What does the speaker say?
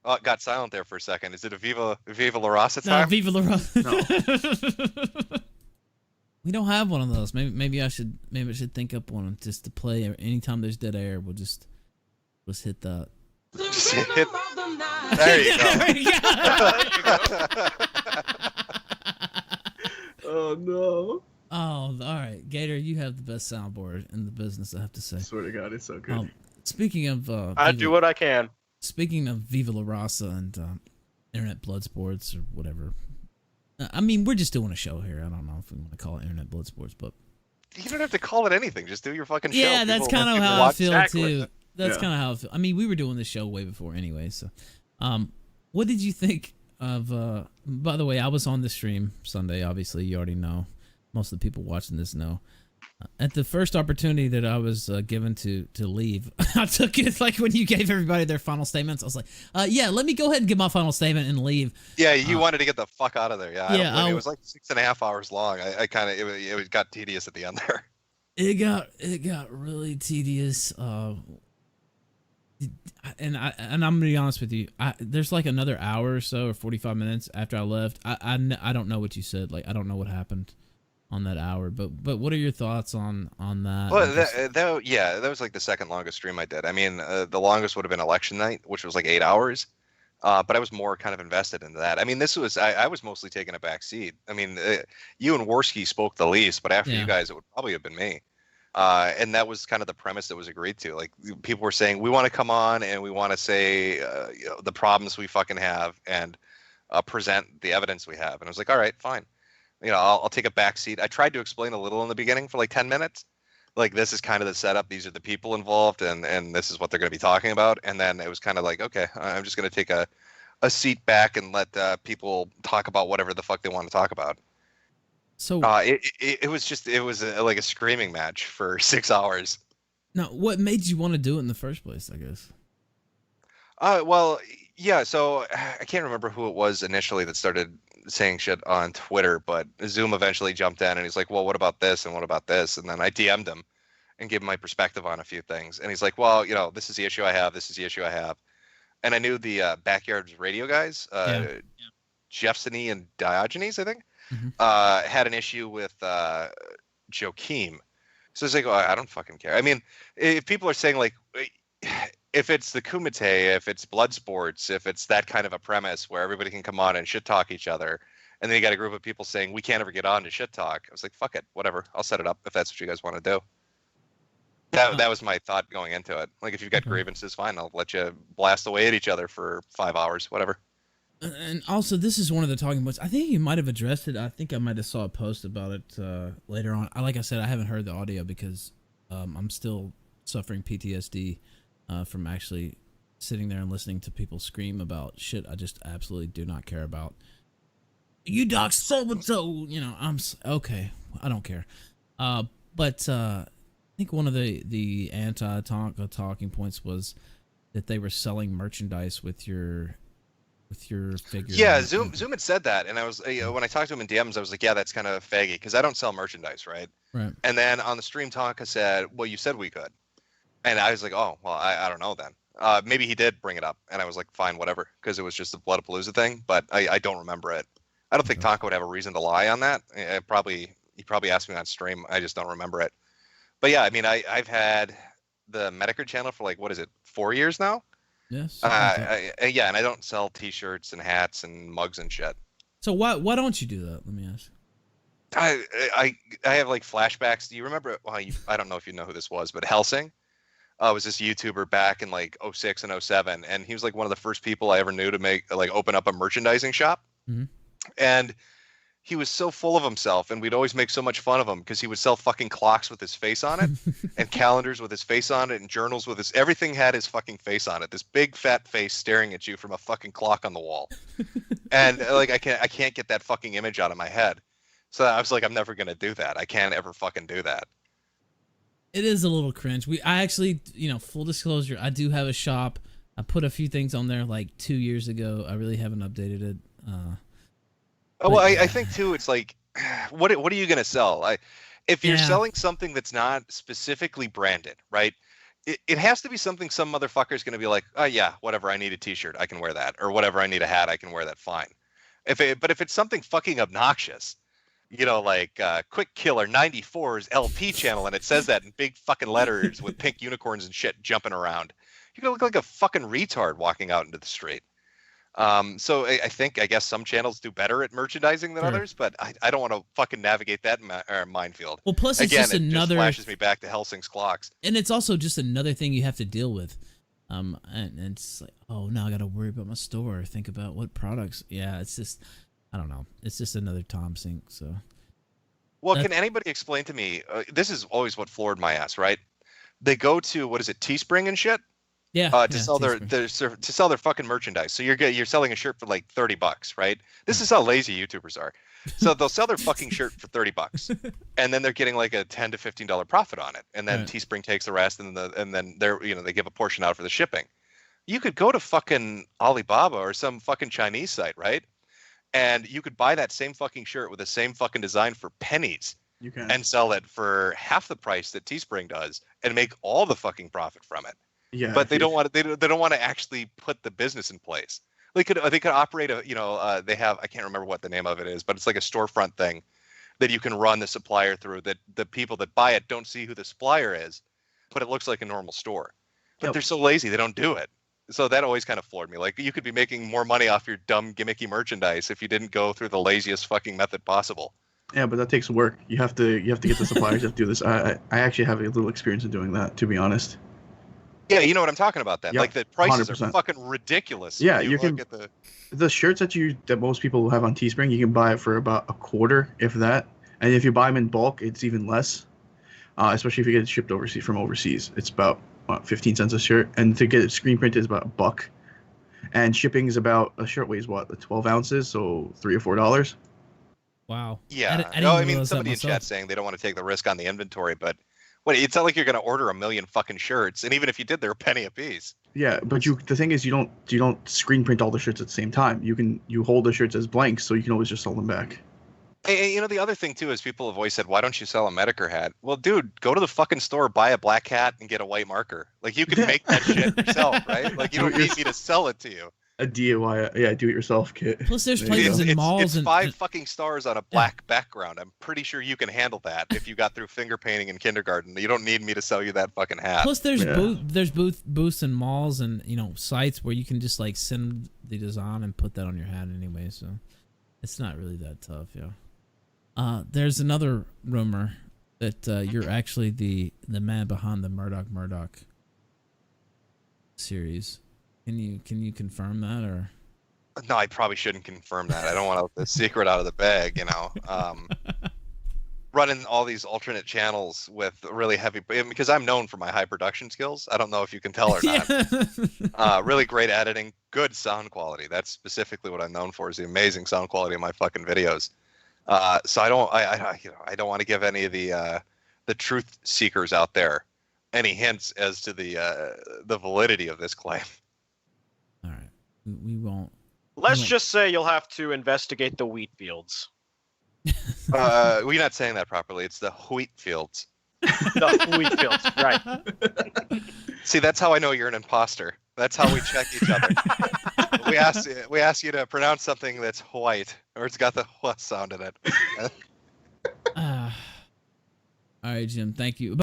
Oh, it got silent there for a second. Is it a Viva La Raza No, time? Viva la No. We don't have one of those. Maybe I should think up one just to play anytime there's dead air. We'll just hit that. Just hit. There you go. There you go. Oh no! Oh, all right, Gator, you have the best soundboard in the business. I have to say. I swear to God, it's so good. Speaking of, I do what I can. Speaking of Viva La Raza and Internet Blood Sports or whatever. I mean, we're just doing a show here. I don't know if we want to call it Internet Blood Sports, but You don't have to call it anything. Just do your fucking show. yeah, that's People- kind of people how I watch. feel Exactly. too. That's Yeah. kind of how I feel. I mean, we were doing this show way before anyway. So, what did you think of? By the way, I was on the stream Sunday. Obviously, you already know. Most of the people watching this know. At the first opportunity that I was given to leave, I took it like when you gave everybody their final statements. I was like, yeah, let me go ahead and give my final statement and leave. Yeah, you wanted to get the fuck out of there. Yeah, Yeah, I mean, it was like 6.5 hours long. I kind of it got tedious at the end there. It got really tedious. And I'm gonna be honest with you. There's like another hour or so, or 45 minutes after I left. I don't know what you said. Like I don't know what happened on that hour. But what are your thoughts on that? Well, And just- that was like the second longest stream I did. I mean, the longest would have been election night, which was like 8 hours. But I was more kind of invested into that. I mean, I was mostly taking a back seat. I mean, you and Worski spoke the least, but after Yeah. you guys, it would probably have been me. And that was kind of the premise that was agreed to. Like people were saying, we want to come on and we want to say the problems we fucking have and present the evidence we have. And I was like, all right, fine. I'll take a back seat. I tried to explain a little in the beginning for like 10 minutes. Like this is kind of the setup. These are the people involved, and this is what they're going to be talking about. And then it was kind of like, okay, I'm just going to take a seat back and let people talk about whatever the fuck they want to talk about. so It was like a screaming match for 6 hours. now, what made you want to do it in the first place? I guess. Well, yeah. So I can't remember who it was initially that started saying shit on Twitter, but Zoom eventually jumped in and he's like, "Well, what about this and what about this?" And then I DM'd him and gave him my perspective on a few things, and he's like, "Well, this is the issue I have. This is the issue I have." And I knew the Backyards Radio guys, Yeah. Jeffsony and Diogenes, I think, Mhm. had an issue with Joakim. So it's like, oh, I don't fucking care. I mean, if people are saying like, if it's the Kumite, if it's blood sports, if it's that kind of a premise where everybody can come on and shit talk each other, and then you got a group of people saying we can't ever get on to shit talk, I was like, fuck it, whatever. I'll set it up if that's what you guys want to do. That was my thought going into it. Like, if you've got Okay. grievances, fine. I'll let you blast away at each other for 5 hours, whatever. And also, this is one of the talking points. I think you might have addressed it. I think I might have saw a post about it later on. Like I said, I haven't heard the audio because I'm still suffering PTSD from actually sitting there and listening to people scream about shit I just absolutely do not care about. You dox so and so, okay. I don't care. But I think one of the talking points was that they were selling merchandise with your figure. Yeah, Zoom had said that, and I was when I talked to him in DMs, I was like, yeah, that's kind of faggy because I don't sell merchandise, right? Right. And then on the stream talk, I said, well, you said we could, and I was like, oh, well, I don't know then. Maybe he did bring it up, and I was like, fine, whatever, because it was just a Bloodapalooza thing, but I don't remember it. I don't think Okay. Tonka would have a reason to lie on that. He probably asked me on stream. I just don't remember it. But yeah, I mean, I've had the Metokur channel for like, what is it, 4 years now? Yes. Yeah, and I don't sell T-shirts and hats and mugs and shit. So why don't you do that? Let me ask. I have like flashbacks. Do you remember? Well, I don't know if you know who this was, but Helsing was this YouTuber back in like 06 and 07, and he was like one of the first people I ever knew to open up a merchandising shop. Mhm. And he was so full of himself, and we'd always make so much fun of him because he would sell fucking clocks with his face on it, and calendars with his face on it, and journals with everything had his fucking face on it. This big fat face staring at you from a fucking clock on the wall, and like I can't get that fucking image out of my head. So I was like, I'm never gonna do that. I can't ever fucking do that. It is a little cringe. I actually, full disclosure, I do have a shop. I put a few things on there like 2 years ago. I really haven't updated it. Oh, well, But- I think too, it's like, what are you gonna sell? If you're Yeah. selling something that's not specifically branded, right? it has to be something some motherfucker's going to be like, oh yeah, whatever, I need a t-shirt, I can wear that, or whatever, I need a hat, I can wear that, fine. But if it's something fucking obnoxious, like Quick Killer 94's LP channel, and it says that in big fucking letters with pink unicorns and shit jumping around, you're gonna look like a fucking retard walking out into the street. So I guess some channels do better at merchandising than others, but I don't want to fucking navigate that minefield. Well, plus it's Again, just it another. just flashes me back to Helsing's clocks. And it's also just another thing you have to deal with. And it's like, oh, now I got to worry about my store. Think about what products. Yeah, it's just, I don't know. It's just another Tom sink. So. Well, can anybody explain to me? This is always what floored my ass, right? They go to what is it, Teespring and shit? Yeah. To sell their fucking merchandise. So you're selling a shirt for like $30, right? This is how lazy YouTubers are. So they'll sell their fucking shirt for $30, and then they're getting like a $10 to $15 profit on it, and then Teespring takes the rest, and then they give a portion out for the shipping. You could go to fucking Alibaba or some fucking Chinese site, right? And you could buy that same fucking shirt with the same fucking design for pennies. You can. And sell it for half the price that Teespring does, and make all the fucking profit from it. Yeah, but they don't want to actually put the business in place. They could operate they have, I can't remember what the name of it is, but it's like a storefront thing that you can run the supplier through, that the people that buy it don't see who the supplier is, but it looks like a normal store. But they're so lazy, they don't do it. So that always kind of floored me. Like, you could be making more money off your dumb gimmicky merchandise if you didn't go through the laziest fucking method possible. Yeah, but that takes work. You have to get the suppliers to do this. I actually have a little experience in doing that, to be honest. Yeah, you know what I'm talking about then. Yep, like, the prices 100%. are fucking ridiculous. Yeah, you can look at the shirts that most people have on Teespring, you can buy it for about a quarter, if that. And if you buy them in bulk, it's even less. Especially if you get it shipped from overseas. It's about 15 cents a shirt, and to get it screen printed is about $1. And shipping is about, a shirt weighs 12 ounces, so $3 or $4. Wow. Yeah. I mean, somebody in chat saying they don't want to take the risk on the inventory, but it's not like you're going to order 1 million fucking shirts, and even if you did, they're a penny a piece. Yeah, but the thing is, you don't screen print all the shirts at the same time. You hold the shirts as blanks, so you can always just sell them back. Hey, the other thing too is people have always said, why don't you sell a Metokur hat? Well, dude, go to the fucking store, buy a black hat, and get a white marker. Like, you can make that shit yourself, right? Like, you don't need me to sell it to you. A DIY, do-it-yourself kit. Plus, there's places in malls it's and 5 fucking stars on a black background. I'm pretty sure you can handle that if you got through finger painting in kindergarten. You don't need me to sell you that fucking hat. Plus, there's booths in malls and sites where you can just like send the design and put that on your hat anyway. So it's not really that tough, yeah. There's another rumor that you're actually the man behind the Murdoch series. Can you confirm that, or? No, I probably shouldn't confirm that. I don't want the secret out of the bag, Running all these alternate channels with really heavy, because I'm known for my high production skills. I don't know if you can tell or not. Really great editing, good sound quality. That's specifically what I'm known for, is the amazing sound quality of my fucking videos. So I don't want to give any of the truth seekers out there any hints as to the validity of this claim. All right, we won't. Let's just say you'll have to investigate the wheat fields. We're not saying that properly. It's the wheat fields. The wheat fields, right? See, that's how I know you're an imposter. That's how we check each other. we ask you to pronounce something that's white, or it's got the "wh" sound in it. All right, Jim. Thank you.